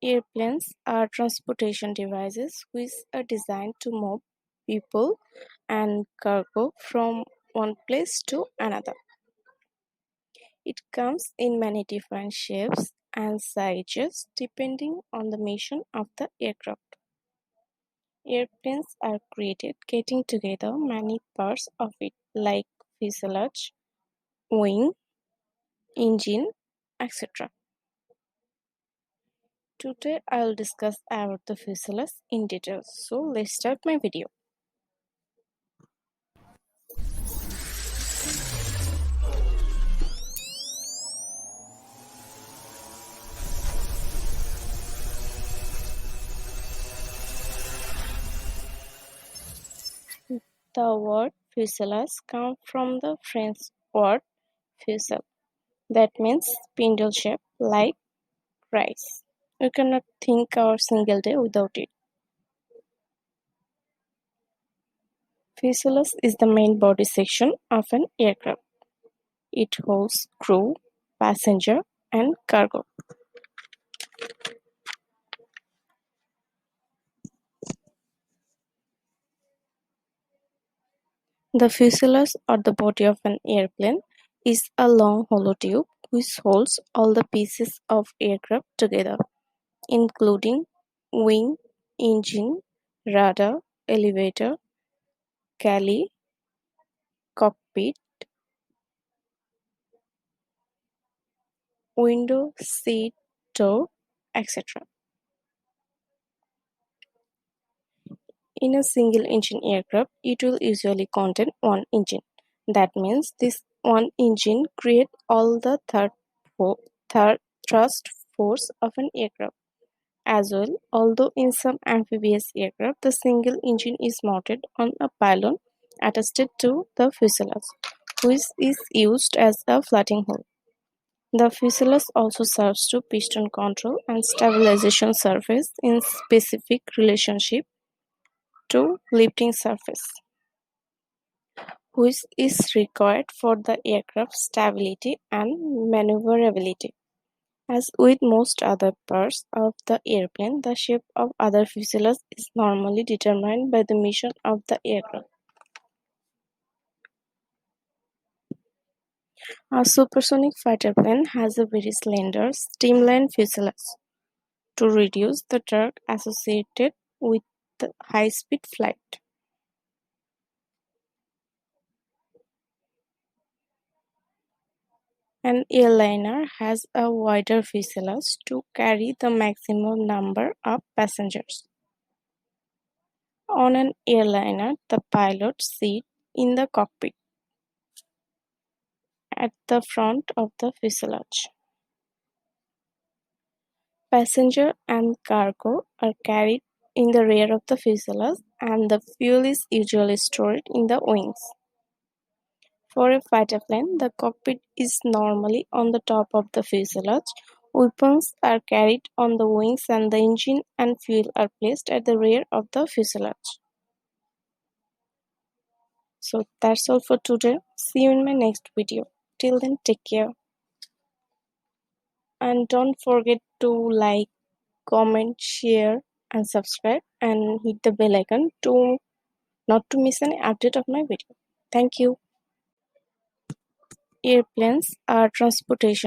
Airplanes are transportation devices which are designed to move people and cargo from one place to another. It comes in many different shapes and sizes depending on the mission of the aircraft. Airplanes are created getting together many parts of it like fuselage, wing, engine, etc. Today I'll discuss about the fuselage in detail. So let's start my video. The word fuselage comes from the French word "fusel", that means spindle shape like rice. We cannot think our single day without it. Fuselage is the main body section of an aircraft. It holds crew, passenger, and cargo. The fuselage or the body of an airplane is a long hollow tube which holds all the pieces of aircraft together, including wing, engine, rudder, elevator, galley, cockpit, window, seat, door, etc. In a single-engine aircraft, it will usually contain one engine. That means this one engine creates all the third thrust force of an aircraft. As well, although in some amphibious aircraft, the single engine is mounted on a pylon attached to the fuselage, which is used as a flattening hull. The fuselage also serves to piston control and stabilization surface in specific relationship to lifting surface, which is required for the aircraft's stability and maneuverability. As with most other parts of the airplane, the shape of other fuselage is normally determined by the mission of the aircraft. A supersonic fighter plane has a very slender, streamlined fuselage to reduce the torque associated with the high-speed flight. An airliner has a wider fuselage to carry the maximum number of passengers. On an airliner, the pilot sits in the cockpit at the front of the fuselage. Passenger and cargo are carried in the rear of the fuselage, and the fuel is usually stored in the wings. For a fighter plane, the cockpit is normally on the top of the fuselage, weapons are carried on the wings, and the engine and fuel are placed at the rear of the fuselage. So that's all for today. See you in my next video. Till then, take care. And don't forget to like, comment, share, and subscribe, and hit the bell icon to not to miss any update of my video. Thank you. Airplanes are transportation